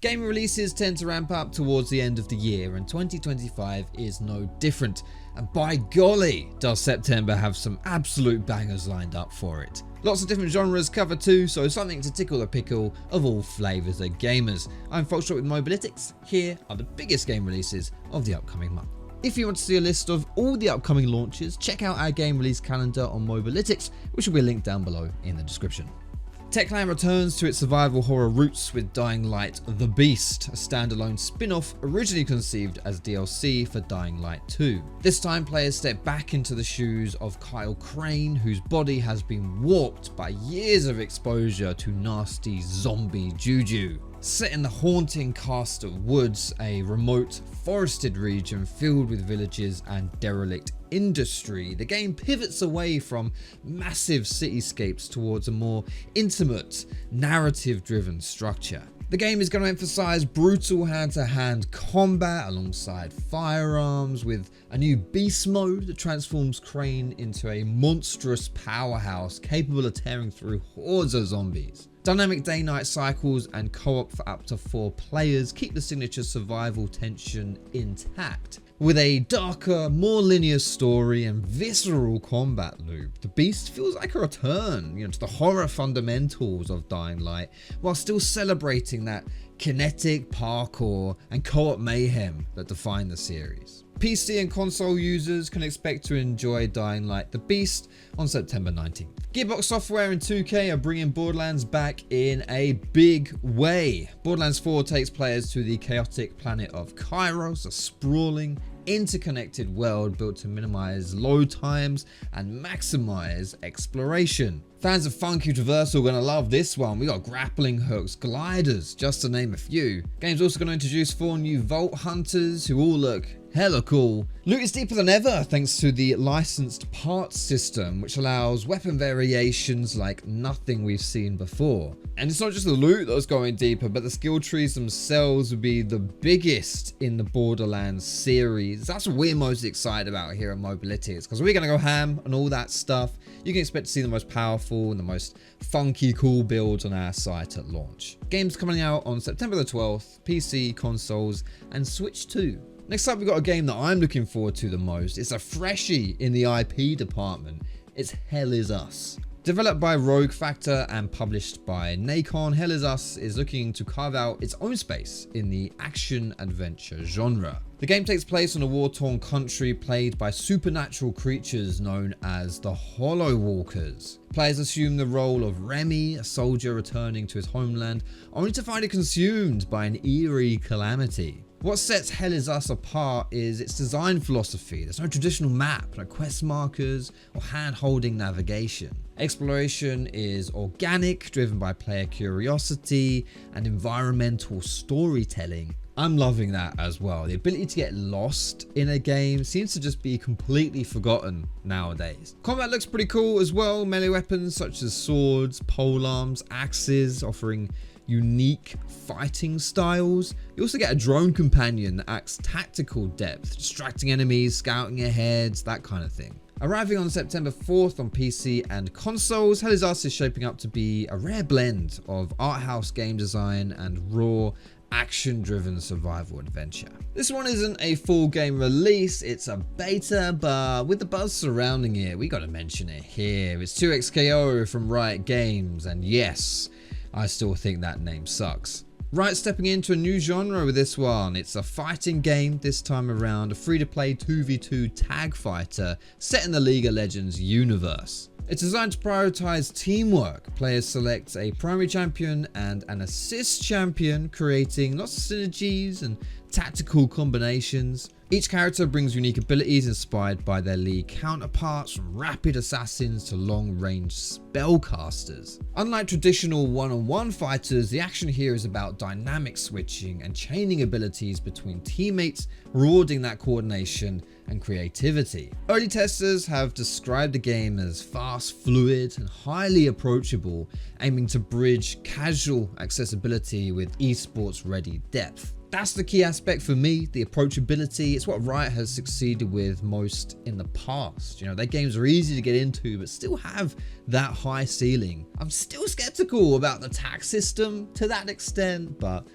Game releases tend to ramp up towards the end of the year, and 2025 is no different. And by golly, does September have some absolute bangers lined up for it. Lots of different genres covered too, so something to tickle the pickle of all flavours of gamers. I'm Foxtrot with Mobalytics. Here are the biggest game releases of the upcoming month. If you want to see a list of all the upcoming launches, check out our game release calendar on Mobalytics, which will be linked down below in the description. Techland returns to its survival horror roots with Dying Light: The Beast, a standalone spin-off originally conceived as DLC for Dying Light 2. This time players step back into the shoes of Kyle Crane, whose body has been warped by years of exposure to nasty zombie juju. Set in the haunting cast of woods, a remote, forested region filled with villages and derelict industry, the game pivots away from massive cityscapes towards a more intimate, narrative-driven structure. The game is going to emphasize brutal hand-to-hand combat alongside firearms, with a new beast mode that transforms Crane into a monstrous powerhouse capable of tearing through hordes of zombies. Dynamic day-night cycles and co-op for up to 4 players keep the signature survival tension intact. With a darker, more linear story and visceral combat loop, The Beast feels like a return, to the horror fundamentals of Dying Light, while still celebrating that kinetic parkour and co-op mayhem that define the series. PC and console users can expect to enjoy Dying Light: The Beast on September 19th. Gearbox Software and 2K are bringing Borderlands back in a big way. Borderlands 4 takes players to the chaotic planet of Kairos, a sprawling, interconnected world built to minimize load times and maximize exploration. Fans of funky traversal are going to love this one. We got grappling hooks, gliders, just to name a few. Game's also going to introduce 4 new Vault Hunters who all look hella cool. Loot is deeper than ever thanks to the licensed parts system, which allows weapon variations like nothing we've seen before. And it's not just the loot that's going deeper, but the skill trees themselves will be the biggest in the Borderlands series. That's what we're most excited about here at Mobalytics, because we're going to go ham and all that stuff. You can expect to see the most powerful and the most funky cool builds on our site at launch. Game's coming out on September the 12th, PC, consoles, and Switch 2. Next up, we've got a game that I'm looking forward to the most. It's a freshie in the IP department. It's Hell Is Us. Developed by Rogue Factor and published by Nacon, Hell Is Us is looking to carve out its own space in the action-adventure genre. The game takes place in a war-torn country plagued by supernatural creatures known as the Hollow Walkers. Players assume the role of Remy, a soldier returning to his homeland, only to find it consumed by an eerie calamity. What sets Hell Is Us apart is its design philosophy. There's no traditional map, no quest markers, or hand-holding navigation. Exploration is organic, driven by player curiosity and environmental storytelling. I'm loving that as well. The ability to get lost in a game seems to just be completely forgotten nowadays. Combat looks pretty cool as well. Melee weapons such as swords, polearms, axes, offering unique fighting styles. You also get a drone companion that acts tactical depth, distracting enemies, scouting ahead, that kind of thing. Arriving on September 4th on PC and consoles, Hell Is Us is shaping up to be a rare blend of art house game design and raw, action-driven survival adventure. This one isn't a full game release, it's a beta, but with the buzz surrounding it, we gotta mention it here. It's 2XKO from Riot Games, and yes, I still think that name sucks. Riot stepping into a new genre with this one. It's a fighting game this time around, a free-to-play 2v2 tag fighter set in the League of Legends universe. It's designed to prioritize teamwork. Players select a primary champion and an assist champion, creating lots of synergies and tactical combinations. Each character brings unique abilities inspired by their league counterparts, from rapid assassins to long-range spellcasters. Unlike traditional one-on-one fighters, the action here is about dynamic switching and chaining abilities between teammates, rewarding that coordination and creativity. Early testers have described the game as fast, fluid, and highly approachable, aiming to bridge casual accessibility with esports-ready depth. That's the key aspect for me, the approachability. It's what Riot has succeeded with most in the past. Their games are easy to get into, but still have that high ceiling. I'm still skeptical about the tax system to that extent, but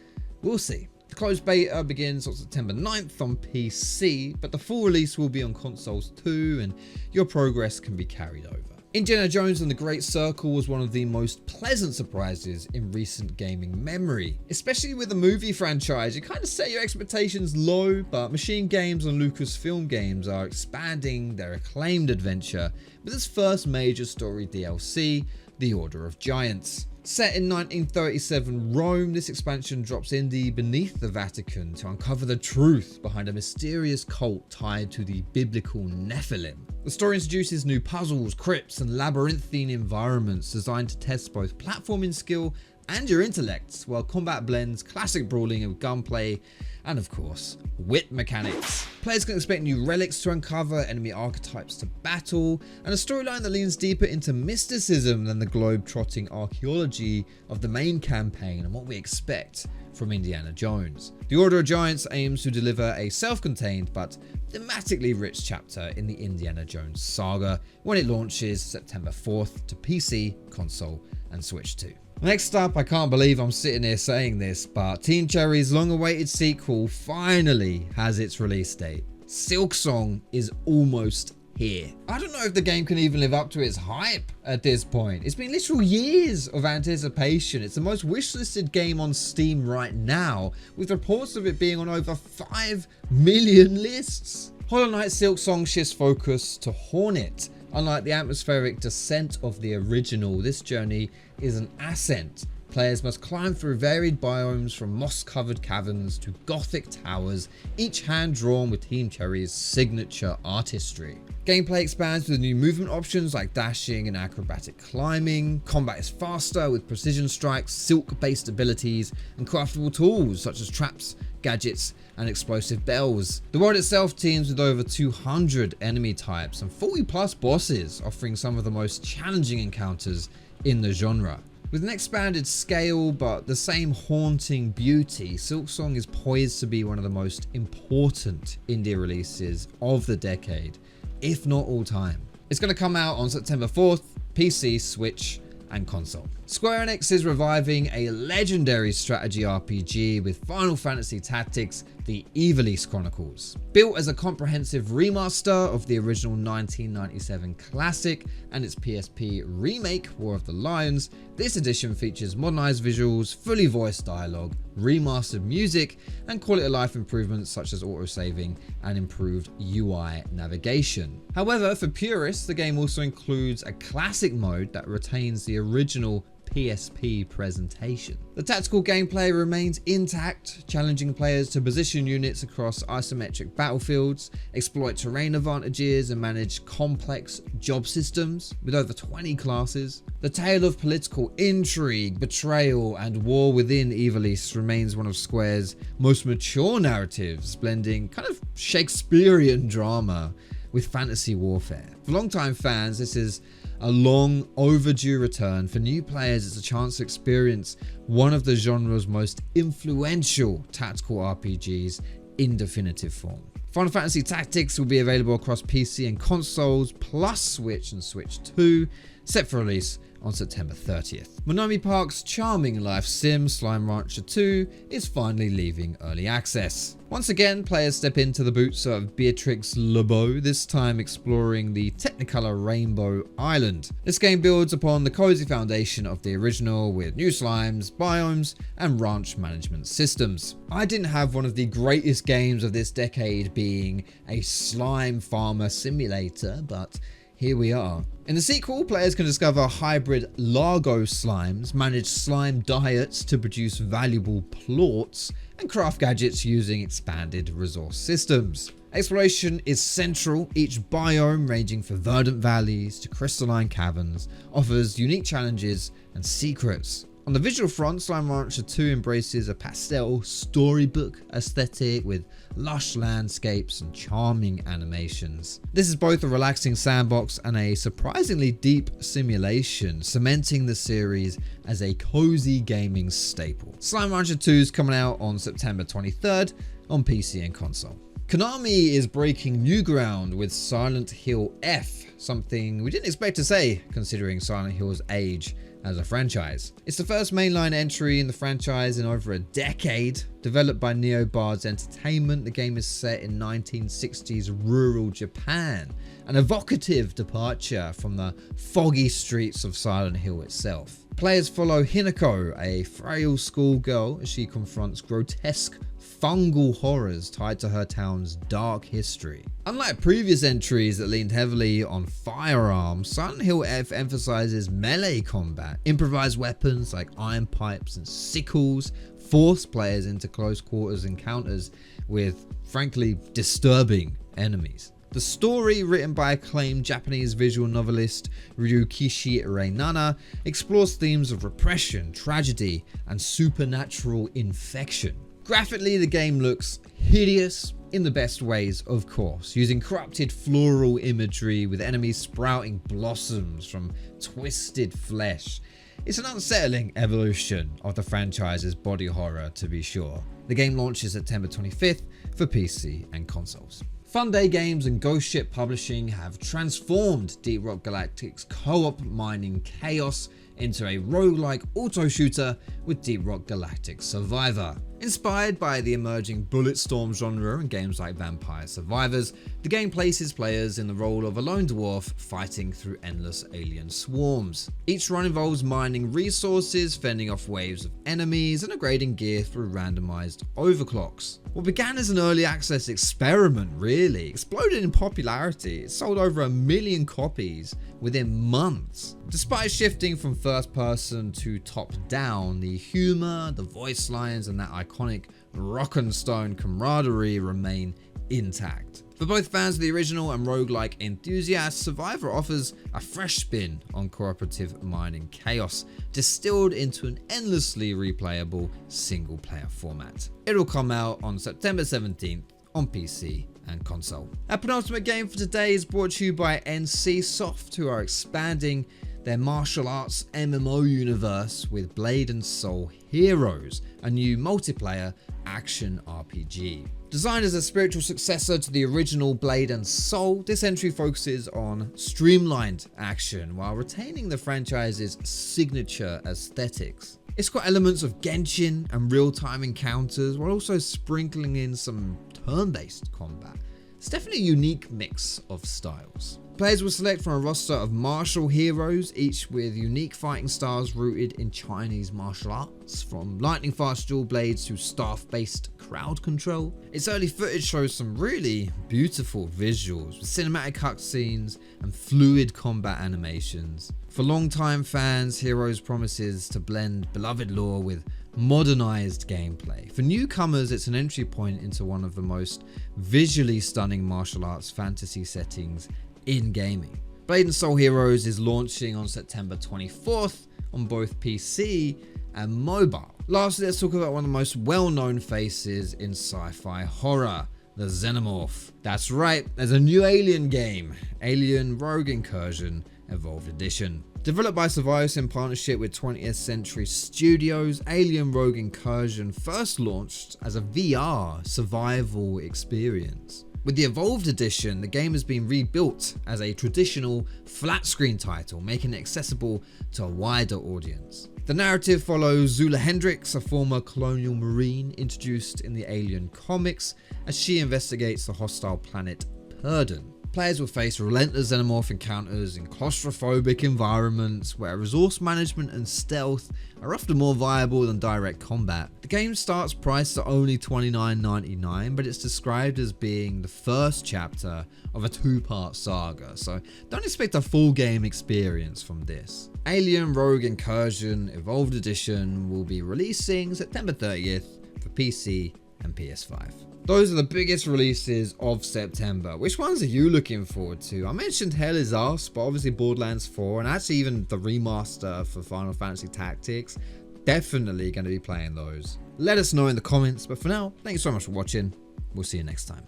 We'll see. The closed beta begins on September 9th on PC, but the full release will be on consoles too, and your progress can be carried over. Indiana Jones and the Great Circle was one of the most pleasant surprises in recent gaming memory. Especially with the movie franchise, you kind of set your expectations low, but Machine Games and Lucasfilm Games are expanding their acclaimed adventure with its first major story DLC, The Order of Giants. Set in 1937 Rome, this expansion drops Indy beneath the Vatican to uncover the truth behind a mysterious cult tied to the biblical Nephilim. The story introduces new puzzles, crypts, and labyrinthine environments designed to test both platforming skill and your intellects, while combat blends classic brawling with gunplay and, of course, whip mechanics. Players can expect new relics to uncover, enemy archetypes to battle, and a storyline that leans deeper into mysticism than the globe-trotting archaeology of the main campaign and what we expect from Indiana Jones. The Order of Giants aims to deliver a self-contained but thematically rich chapter in the Indiana Jones saga when it launches September 4th to PC, console, and Switch 2. Next up, I can't believe I'm sitting here saying this, but Team Cherry's long-awaited sequel finally has its release date. Silksong is almost here. I don't know if the game can even live up to its hype at this point. It's been literal years of anticipation. It's the most wishlisted game on Steam right now, with reports of it being on over 5 million lists. Hollow Knight Silksong shifts focus to Hornet. Unlike the atmospheric descent of the original, this journey is an ascent. Players must climb through varied biomes from moss-covered caverns to gothic towers, each hand-drawn with Team Cherry's signature artistry. Gameplay expands with new movement options like dashing and acrobatic climbing. Combat is faster with precision strikes, silk-based abilities, and craftable tools such as traps, gadgets, and explosive bells. The world itself teems with over 200 enemy types and 40 plus bosses, offering some of the most challenging encounters in the genre. With an expanded scale but the same haunting beauty, Silksong is poised to be one of the most important indie releases of the decade, if not all time. It's going to come out on September 4th, PC, Switch, and console. Square Enix is reviving a legendary strategy RPG with Final Fantasy Tactics, the Ivalice Chronicles. Built as a comprehensive remaster of the original 1997 classic and its PSP remake, War of the Lions, this edition features modernized visuals, fully voiced dialogue, remastered music, and quality of life improvements such as autosaving and improved UI navigation. However, for purists, the game also includes a classic mode that retains the original PSP presentation. The tactical gameplay remains intact, challenging players to position units across isometric battlefields, exploit terrain advantages, and manage complex job systems with over 20 classes. The tale of political intrigue, betrayal, and war within Ivalice remains one of Square's most mature narratives, blending kind of Shakespearean drama with fantasy warfare. For longtime fans, this is a long overdue return. For new players, it's a chance to experience one of the genre's most influential tactical RPGs in definitive form. Final Fantasy Tactics will be available across PC and consoles, plus Switch and Switch 2, set for release on September 30th. Monami Park's charming life sim, Slime Rancher 2, is finally leaving early access. Once again, players step into the boots of Beatrix LeBeau, this time exploring the Technicolor Rainbow Island. This game builds upon the cozy foundation of the original with new slimes, biomes, and ranch management systems. I didn't have one of the greatest games of this decade being a slime farmer simulator, but here we are. In the sequel, players can discover hybrid Largo slimes, manage slime diets to produce valuable plorts, and craft gadgets using expanded resource systems. Exploration is central. Each biome, ranging from verdant valleys to crystalline caverns, offers unique challenges and secrets. On the visual front, Slime Rancher 2 embraces a pastel storybook aesthetic with lush landscapes and charming animations. This is both a relaxing sandbox and a surprisingly deep simulation, cementing the series as a cozy gaming staple. Slime Rancher 2 is coming out on September 23rd on PC and console. Konami is breaking new ground with Silent Hill F, something we didn't expect to say considering Silent Hill's age as a franchise. It's the first mainline entry in the franchise in over a decade. Developed by Neobards Entertainment, the game is set in 1960s rural Japan, an evocative departure from the foggy streets of Silent Hill itself. Players follow Hinako, a frail schoolgirl, as she confronts grotesque fungal horrors tied to her town's dark history. Unlike previous entries that leaned heavily on firearms, Silent Hill F emphasizes melee combat. Improvised weapons like iron pipes and sickles force players into close quarters encounters with, frankly, disturbing enemies. The story, written by acclaimed Japanese visual novelist Ryukishi Reinana, explores themes of repression, tragedy, and supernatural infection. Graphically, the game looks hideous in the best ways, of course, using corrupted floral imagery with enemies sprouting blossoms from twisted flesh. It's an unsettling evolution of the franchise's body horror, to be sure. The game launches September 25th for PC and consoles. Fun Day Games and Ghost Ship Publishing have transformed Deep Rock Galactic's co-op mining chaos into a roguelike auto-shooter with Deep Rock Galactic Survivor. Inspired by the emerging Bulletstorm genre in games like Vampire Survivors, the game places players in the role of a lone dwarf fighting through endless alien swarms. Each run involves mining resources, fending off waves of enemies, and upgrading gear through randomized overclocks. What began as an early access experiment really exploded in popularity. It sold over 1 million copies within months. Despite shifting from first person to top down, the humor, the voice lines, and that iconic rock and stone camaraderie remain intact. For both fans of the original and roguelike enthusiasts, Survivor offers a fresh spin on cooperative mining chaos, distilled into an endlessly replayable single-player format. It'll come out on September 17th on PC and console. Our penultimate game for today is brought to you by NCSoft, who are expanding their martial arts MMO universe with Blade and Soul Heroes, a new multiplayer action RPG. Designed as a spiritual successor to the original Blade and Soul, this entry focuses on streamlined action while retaining the franchise's signature aesthetics. It's got elements of Genshin and real-time encounters while also sprinkling in some turn-based combat. It's definitely a unique mix of styles. Players will select from a roster of martial heroes, each with unique fighting styles rooted in Chinese martial arts, from lightning fast dual blades to staff-based crowd control. Its early footage shows some really beautiful visuals with cinematic cutscenes and fluid combat animations. For longtime fans, Heroes promises to blend beloved lore with modernized gameplay. For newcomers, it's an entry point into one of the most visually stunning martial arts fantasy settings in gaming. Blade and Soul Heroes is launching on September 24th on both PC and mobile. Lastly, let's talk about one of the most well-known faces in sci-fi horror, the Xenomorph. That's right, there's a new Alien game, Alien Rogue Incursion Evolved Edition. Developed by Ivalice in partnership with 20th Century Studios, Alien Rogue Incursion first launched as a VR survival experience. With the Evolved Edition, the game has been rebuilt as a traditional flat-screen title, making it accessible to a wider audience. The narrative follows Zula Hendricks, a former colonial marine introduced in the Alien comics, as she investigates the hostile planet Purdon. Players will face relentless xenomorph encounters in claustrophobic environments where resource management and stealth are often more viable than direct combat. The game starts priced at only $29.99, but it's described as being the first chapter of a two-part saga, so don't expect a full game experience from this. Alien Rogue Incursion Evolved Edition will be releasing September 30th for PC and PS5. Those are the biggest releases of September. Which ones are you looking forward to? I mentioned Hell is Us, but obviously Borderlands 4, and actually even the remaster for Final Fantasy Tactics. Definitely going to be playing those. Let us know in the comments, but for now, thank you so much for watching. We'll see you next time.